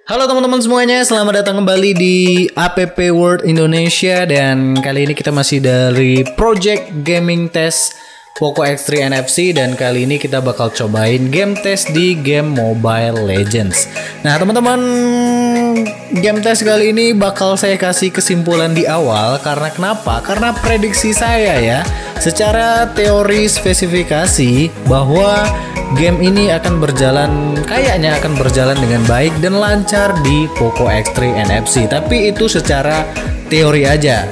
Halo teman-teman semuanya, selamat datang kembali di APP World Indonesia. Dan kali ini kita masih dari Project Gaming Test Poco X3 NFC. Dan kali ini kita bakal cobain game test di game Mobile Legends. Nah teman-teman, game test kali ini bakal saya kasih kesimpulan di awal. Karena kenapa? Karena prediksi saya ya, secara teori spesifikasi bahwa game ini akan berjalan, kayaknya akan berjalan dengan baik dan lancar di Poco X3 NFC. Tapi itu secara teori aja.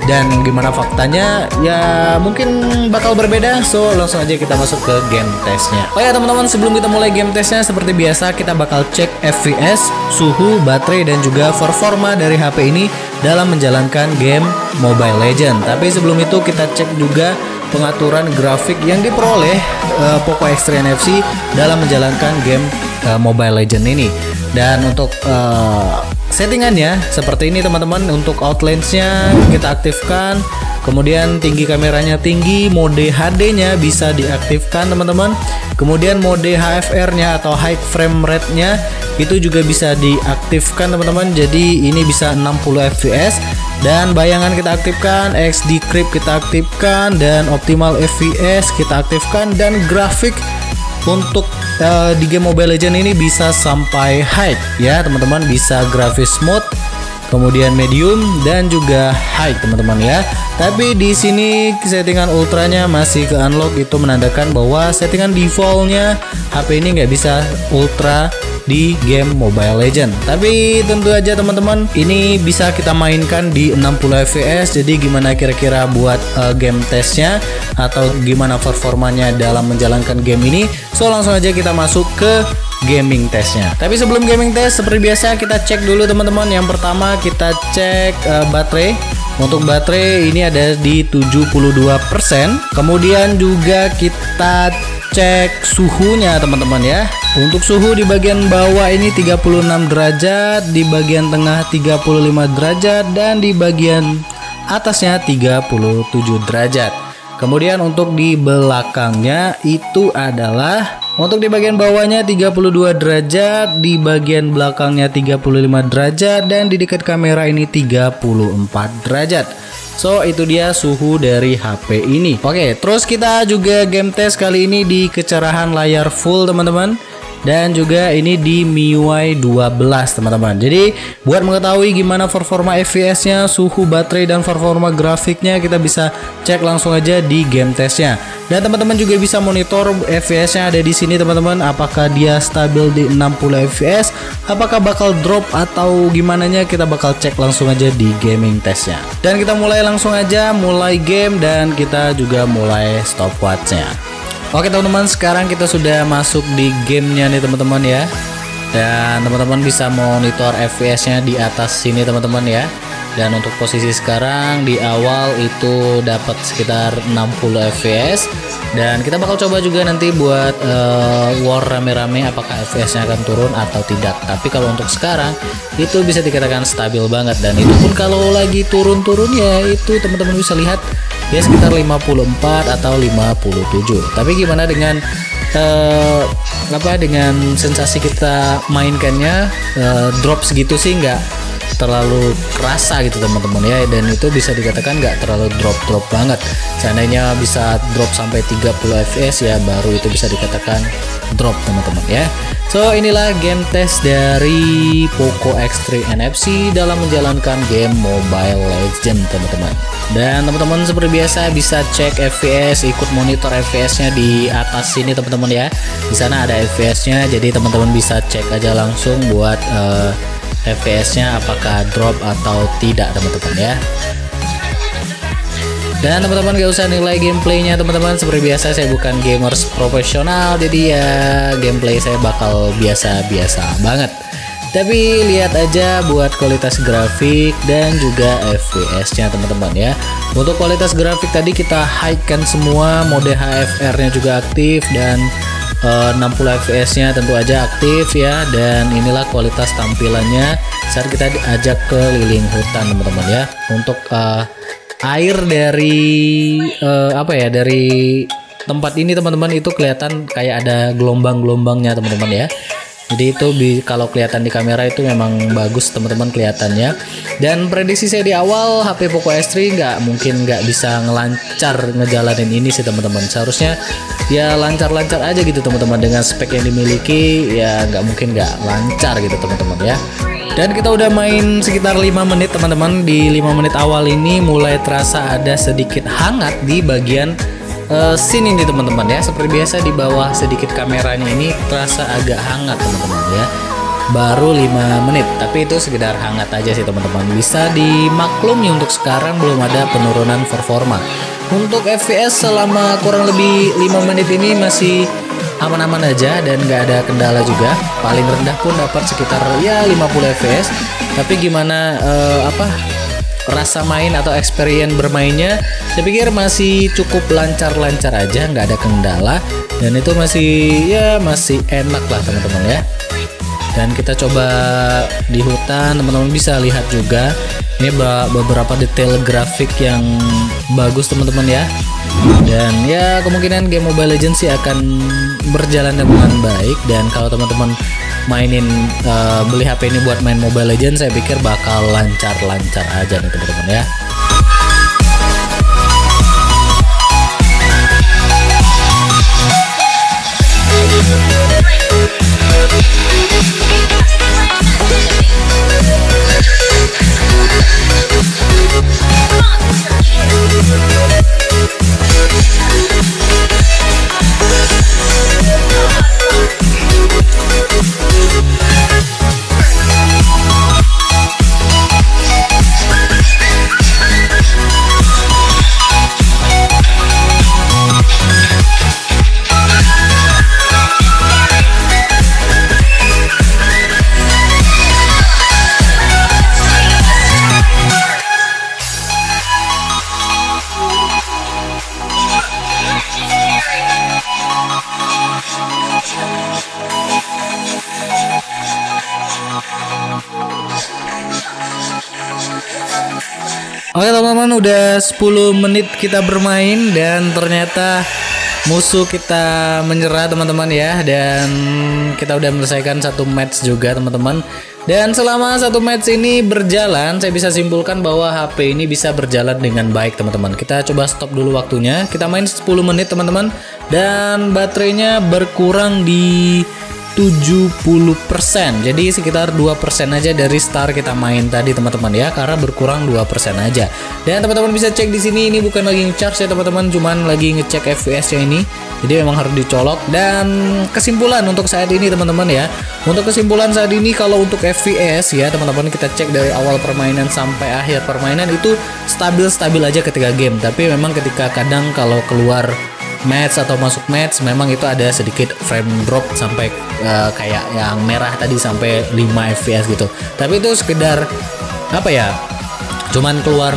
Dan gimana faktanya ya mungkin bakal berbeda. So langsung aja kita masuk ke game testnya. Oh ya teman-teman, sebelum kita mulai game testnya, seperti biasa kita bakal cek FPS, suhu, baterai, dan juga performa dari HP ini dalam menjalankan game Mobile Legends. Tapi sebelum itu kita cek juga pengaturan grafik yang diperoleh Poco X3 NFC dalam menjalankan game Mobile Legends ini. Dan untuk settingannya seperti ini teman-teman. Untuk outlines-nya kita aktifkan, kemudian tinggi kameranya tinggi, mode HD-nya bisa diaktifkan teman-teman. Kemudian mode HFR-nya atau high frame rate-nya itu juga bisa diaktifkan teman-teman. Jadi ini bisa 60 fps. Dan bayangan kita aktifkan, XD Creep kita aktifkan, dan optimal FPS kita aktifkan. Dan grafik untuk di game Mobile Legends ini bisa sampai high ya teman-teman, bisa grafis mode, kemudian medium, dan juga high teman-teman ya. Tapi di sini settingan ultranya masih ke unlock, itu menandakan bahwa settingan defaultnya HP ini nggak bisa ultra di game Mobile Legends. Tapi tentu aja teman-teman, ini bisa kita mainkan di 60 fps. Jadi gimana kira-kira buat game testnya atau gimana performanya dalam menjalankan game ini? So langsung aja kita masuk ke gaming testnya. Tapi sebelum gaming test, seperti biasa kita cek dulu teman-teman. Yang pertama kita cek baterai. Untuk baterai ini ada di 72%. Kemudian juga kita cek suhunya teman-teman ya. Untuk suhu di bagian bawah ini 36 derajat, di bagian tengah 35 derajat, dan di bagian atasnya 37 derajat. Kemudian untuk di belakangnya itu adalah, untuk di bagian bawahnya 32 derajat, di bagian belakangnya 35 derajat, dan di dekat kamera ini 34 derajat. So itu dia suhu dari HP ini. Oke, terus kita juga game test kali ini di kecerahan layar full teman-teman. Dan juga ini di MIUI 12 teman-teman. Jadi buat mengetahui gimana performa FPS-nya, suhu baterai, dan performa grafiknya, kita bisa cek langsung aja di game testnya. Dan teman-teman juga bisa monitor FPS-nya ada di sini teman-teman. Apakah dia stabil di 60 FPS, apakah bakal drop atau gimana nya, kita bakal cek langsung aja di gaming testnya. Dan kita mulai langsung aja, mulai game, dan kita juga mulai stopwatch-nya. Oke teman-teman, sekarang kita sudah masuk di gamenya nih teman-teman ya. Dan teman-teman bisa monitor FPS-nya di atas sini teman-teman ya. Dan untuk posisi sekarang di awal itu dapat sekitar 60 fps. Dan kita bakal coba juga nanti buat war rame-rame apakah FPS-nya akan turun atau tidak. Tapi kalau untuk sekarang itu bisa dikatakan stabil banget. Dan itu pun kalau lagi turun-turun ya itu teman-teman bisa lihat ya sekitar 54 atau 57. Tapi gimana dengan dengan sensasi kita mainkannya, drop segitu sih nggak terlalu kerasa gitu teman-teman ya. Dan itu bisa dikatakan nggak terlalu drop banget. Seandainya bisa drop sampai 30 fps ya baru itu bisa dikatakan drop teman-teman ya. So inilah game test dari Poco X3 NFC dalam menjalankan game Mobile Legends teman-teman. Dan teman-teman seperti biasa bisa cek FPS, ikut monitor FPS-nya di atas sini teman-teman ya. Di sana ada FPS-nya, jadi teman-teman bisa cek aja langsung buat FPS-nya apakah drop atau tidak teman-teman ya. Dan teman-teman gak usah nilai gameplaynya teman-teman, seperti biasa saya bukan gamers profesional, jadi ya gameplay saya bakal biasa-biasa banget. Tapi lihat aja buat kualitas grafik dan juga FPS-nya teman-teman ya. Untuk kualitas grafik tadi kita high-kan semua, mode HFR-nya juga aktif, dan 60 fps-nya tentu aja aktif ya. Dan inilah kualitas tampilannya saat kita diajak keliling hutan teman-teman ya. Untuk air dari dari tempat ini teman-teman itu kelihatan kayak ada gelombang-gelombangnya teman-teman ya. Jadi itu kalau kelihatan di kamera itu memang bagus teman-teman kelihatannya. Dan prediksi saya di awal HP Poco X3 nggak bisa ngelancar ngejalanin ini sih teman-teman. Seharusnya ya lancar-lancar aja gitu teman-teman, dengan spek yang dimiliki ya nggak mungkin nggak lancar gitu teman-teman ya. Dan kita udah main sekitar 5 menit teman-teman. Di 5 menit awal ini mulai terasa ada sedikit hangat di bagian sini nih teman-teman ya. Seperti biasa di bawah sedikit kameranya ini terasa agak hangat teman-teman ya. Baru 5 menit, tapi itu sekedar hangat aja sih teman-teman. Bisa dimaklumi untuk sekarang belum ada penurunan performa. Untuk FPS selama kurang lebih 5 menit ini masih aman-aman aja dan nggak ada kendala juga. Paling rendah pun dapat sekitar ya 50 fps. Tapi gimana rasa main atau experience bermainnya, saya pikir masih cukup lancar-lancar aja, nggak ada kendala, dan itu masih enak lah teman-teman ya. Dan kita coba di hutan, teman-teman bisa lihat juga ini beberapa detail grafik yang bagus teman-teman ya. Dan ya kemungkinan game Mobile Legends sih akan berjalan dengan baik. Dan kalau teman-teman beli HP ini buat main Mobile Legends, saya pikir bakal lancar-lancar aja nih teman-teman ya. Oke teman-teman, udah 10 menit kita bermain dan ternyata musuh kita menyerah teman-teman ya. Dan kita udah menyelesaikan satu match juga teman-teman. Dan selama satu match ini berjalan, saya bisa simpulkan bahwa HP ini bisa berjalan dengan baik teman-teman. Kita coba stop dulu waktunya. Kita main 10 menit teman-teman. Dan baterainya berkurang di 70%. Jadi sekitar 2% aja dari start kita main tadi teman-teman ya, karena berkurang 2% aja. Dan teman-teman bisa cek di sini, ini bukan lagi nge-charge ya teman-teman, cuman lagi ngecek FPS-nya ini. Jadi memang harus dicolok. Dan kesimpulan untuk saat ini teman-teman ya. Untuk kesimpulan saat ini, kalau untuk FPS ya teman-teman, kita cek dari awal permainan sampai akhir permainan itu stabil-stabil aja ketika game. Tapi memang ketika kadang kalau keluar match atau masuk match, memang itu ada sedikit frame drop sampai kayak yang merah tadi sampai 5 fps gitu. Tapi itu sekedar cuman keluar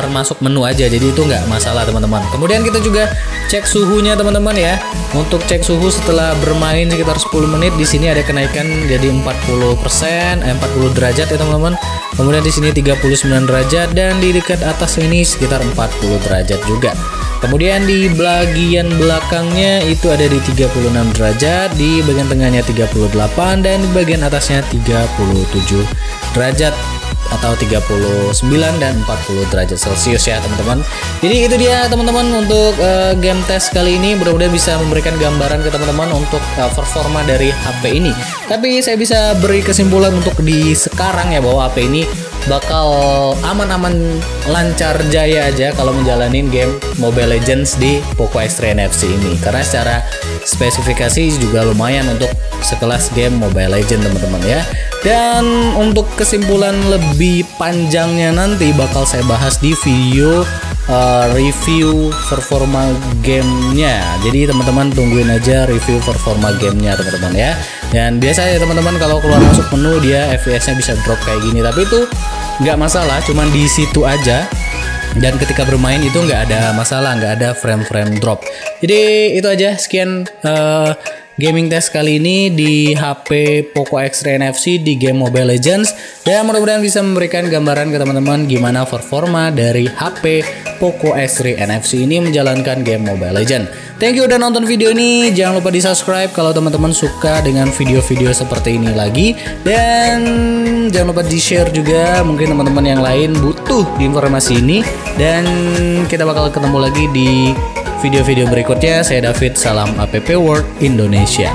masuk menu aja, jadi itu nggak masalah teman-teman. Kemudian kita juga cek suhunya teman-teman ya. Untuk cek suhu setelah bermain sekitar 10 menit, di sini ada kenaikan jadi 40 derajat ya teman-teman. Kemudian di sini 39 derajat dan di dekat atas ini sekitar 40 derajat juga. Kemudian di bagian belakangnya itu ada di 36 derajat, di bagian tengahnya 38 dan di bagian atasnya 37 derajat atau 39 dan 40 derajat Celcius ya teman-teman. Jadi itu dia teman-teman untuk game test kali ini. Mudah-mudahan bisa memberikan gambaran ke teman-teman untuk performa dari HP ini. Tapi saya bisa beri kesimpulan untuk di sekarang ya, bahwa HP ini bakal aman-aman lancar jaya aja kalau menjalanin game Mobile Legends di Poco X3 NFC ini, karena secara spesifikasi juga lumayan untuk sekelas game Mobile Legends teman-teman ya. Dan untuk kesimpulan lebih panjangnya nanti bakal saya bahas di video review performa gamenya. Jadi teman-teman tungguin aja review performa gamenya teman-teman ya. Dan biasanya teman-teman kalau keluar masuk menu dia FPS-nya bisa drop kayak gini, tapi itu nggak masalah, cuman di situ aja. Dan ketika bermain itu nggak ada masalah, nggak ada frame-frame drop. Jadi itu aja, sekian gaming test kali ini di HP Poco X3 NFC di game Mobile Legends, dan mudah-mudahan bisa memberikan gambaran ke teman-teman gimana performa dari HP Poco X3 NFC ini menjalankan game Mobile Legends. Thank you udah nonton video ini. Jangan lupa di subscribe kalau teman-teman suka dengan video-video seperti ini lagi, dan jangan lupa di share juga, mungkin teman-teman yang lain butuh informasi ini. Dan kita bakal ketemu lagi di video-video berikutnya. Saya David, salam APP World Indonesia.